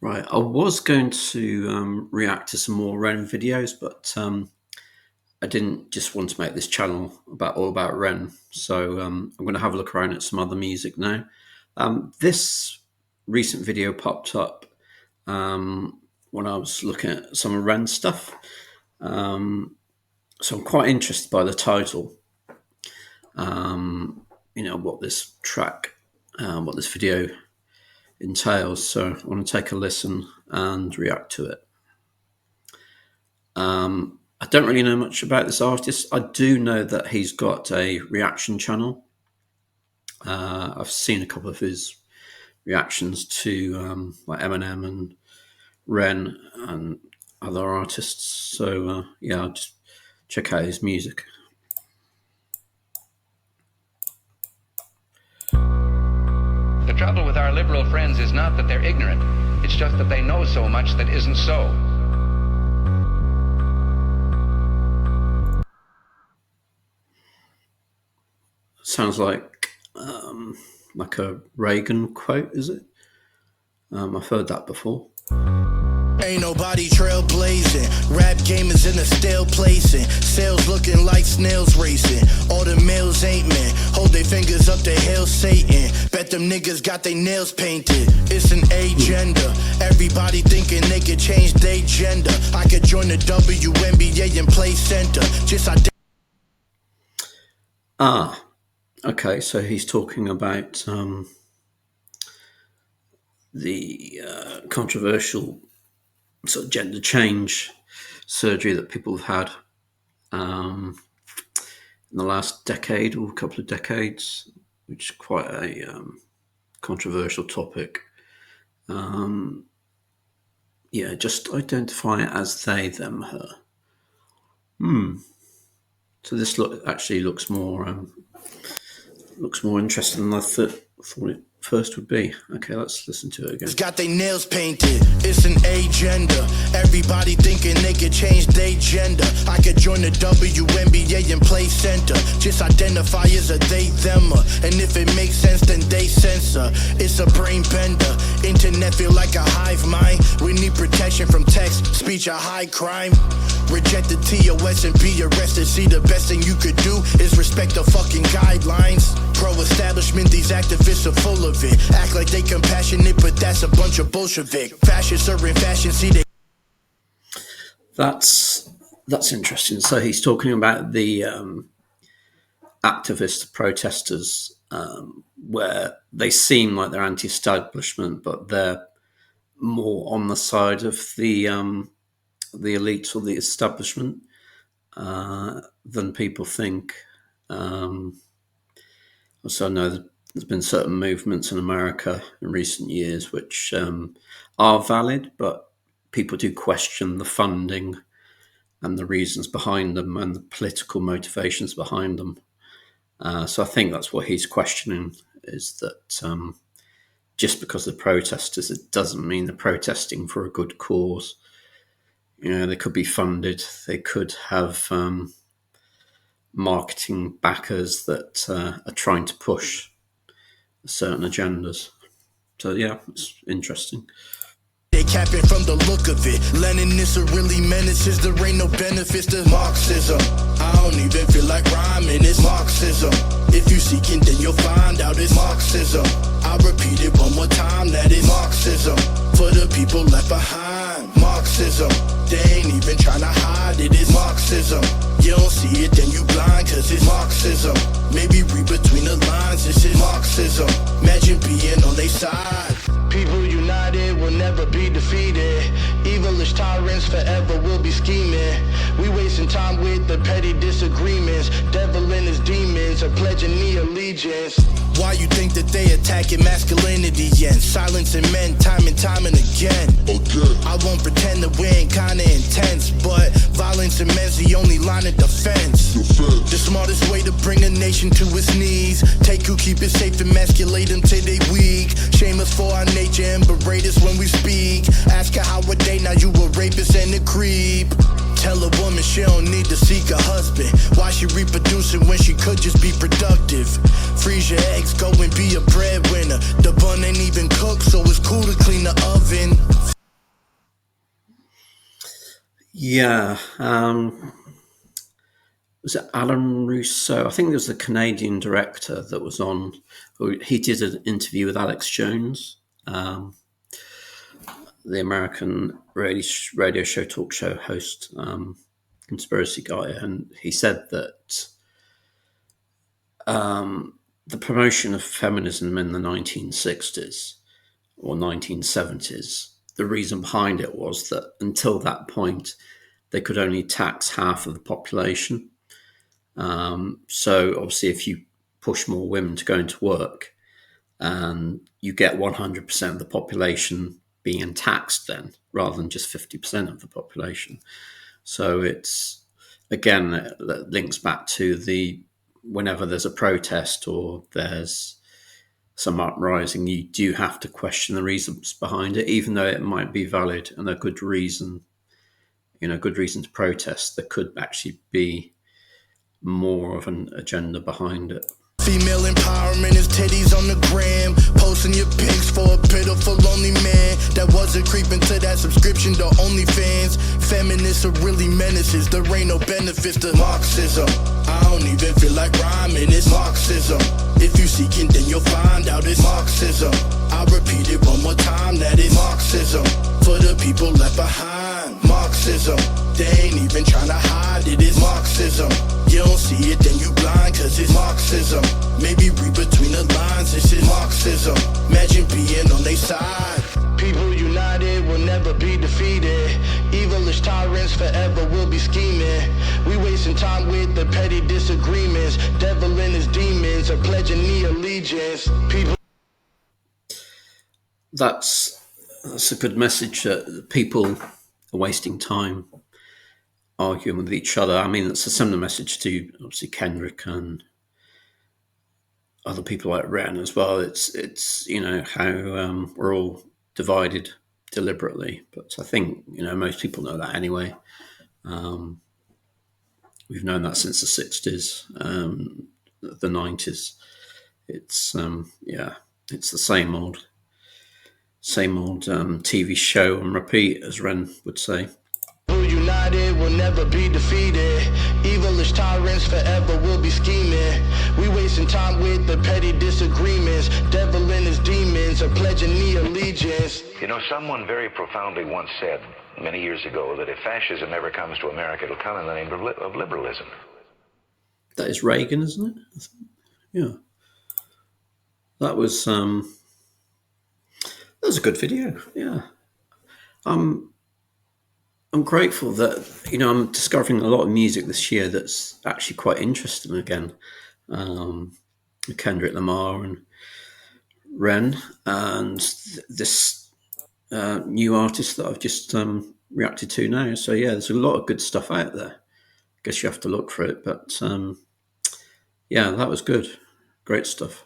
Right, I was going to react to some more Ren videos, but I didn't just want to make this channel all about Ren. So I'm going to have a look around at some other music now. This recent video popped up when I was looking at some of Ren's stuff. So I'm quite interested by the title. What this track, what this video entails. So I want to take a listen and react to it. I don't really know much about this artist. I do know that he's got a reaction channel. I've seen a couple of his reactions to like Eminem and Ren and other artists. So yeah, I'll just check out his music. The trouble with our liberal friends is not that they're ignorant. It's just that they know so much that isn't so. Sounds like a Reagan quote, is it? I've heard that before. Ain't nobody trailblazing. Rap game is in a stale placing. Sales looking like snails racing. All the males ain't men. Hold their fingers up to hail Satan. Bet them niggas got their nails painted. It's an agenda. Everybody thinking they could change their gender. I could join the WNBA and play center. Okay, so he's talking about the controversial sort of gender change surgery that people have had in the last decade or a couple of decades, which is quite a controversial topic. Yeah, just identify it as they, them, her. So this actually looks more interesting than I thought it first would be. Okay, let's listen to it again. Got their nails painted. It's an agenda. Everybody thinking they could change their gender. I could join the WNBA and play center. Just identify as a they, them, and if it makes sense, then they censor. It's a brain bender. Internet feel like a hive mind. We need protection from text, speech, a high crime. Reject the TOS and be arrested. See, the best thing you could do is respect the fucking guidelines. Pro-establishment, these activists are full of it. Act like they compassionate, but that's a bunch of Bolshevik. Fascists are in fashion, see they... That's interesting. So he's talking about the activist protesters where they seem like they're anti-establishment, but they're more on the side of the elites or the establishment than people think. Also, I know there's been certain movements in America in recent years which are valid, but people do question the funding and the reasons behind them and the political motivations behind them. So I think that's what he's questioning, is that just because they're protesters, it doesn't mean they're protesting for a good cause. You know, they could be funded. They could have marketing backers that are trying to push certain agendas. So yeah, it's interesting. They capping from the look of it. Leninists are really menaces. There ain't no benefits to Marxism. I don't even feel like rhyming. It's Marxism. If you seeking, then you'll find out it's Marxism. I'll repeat it one more time. That is Marxism. For the people left behind. Marxism. They ain't even trying to hide it. It's Marxism. You don't see it, then you blind, cause it's Marxism. Maybe read between the lines. This is Marxism. Imagine being on their side. People united will never be defeated. Evilish tyrants forever will be scheming. We wasting time with the petty disagreements. Devil and his demons are pledging me allegiance. Why you think that they attacking masculinity and silencing men time and time and again? I won't pretend that we ain't kinda intense, but violence in men's the only line of defense. The smartest way to bring a nation to its knees. Take who keep it safe, emasculate them till they weak. Shame us for our nature and berate us when we speak. Ask her how a day, now you a rapist and a creep. Tell a woman she don't need to seek a husband. Why she reproducing when she could just be productive? Freeze your eggs, go and be a breadwinner. The bun ain't even cooked, so it's cool to clean the oven. Yeah. Was it Alan Rousseau? I think there was a Canadian director that was on. He did an interview with Alex Jones, um, the American radio show, talk show host, conspiracy guy, and he said that the promotion of feminism in the 1960s or 1970s, the reason behind it was that until that point, they could only tax half of the population. So obviously, if you push more women to go into work, and you get 100% of the population being taxed then, rather than just 50% of the population. So it's, again, that links back to the, whenever there's a protest or there's some uprising, you do have to question the reasons behind it, even though it might be valid and a good reason, good reason to protest. There could actually be more of an agenda behind it. Female empowerment is titties on the gram. Posting your pics for a pitiful lonely man that wasn't creeping to that subscription to OnlyFans. Feminists are really menaces. There ain't no benefits to Marxism. I don't even feel like rhyming. It's Marxism. If you seeking, then you'll find out it's Marxism. I'll repeat it one more time. That is Marxism. For the people left behind. Marxism. They ain't even trying to hide it. It's Marxism. You don't see it, then you blind, cause it's Marxism. Maybe read between the lines, this is Marxism. Imagine being on their side. People united will never be defeated. Evilish tyrants forever will be scheming. We wasting time with the petty disagreements. Devil and his demons are pledging the allegiance. People. That's a good message that people are wasting time arguing with each other. I mean, it's a similar message to obviously Kendrick and other people like Ren as well. It's how we're all divided deliberately, but I think most people know that anyway. We've known that since the 60s, the 90s. It's it's the same old TV show on repeat, as Ren would say. United will never be defeated. Evilish tyrants forever will be scheming. We wasting time with the petty disagreements. Devil and his demons are pledging the allegiance. Someone very profoundly once said many years ago that if fascism ever comes to America, it'll come in the name of liberalism. That is Reagan, isn't it? Yeah. That was a good video. Yeah. I'm grateful that I'm discovering a lot of music this year that's actually quite interesting again. Kendrick Lamar and Ren, and this new artist that I've just reacted to now. So yeah, there's a lot of good stuff out there. I guess you have to look for it, but yeah, that was good. Great stuff.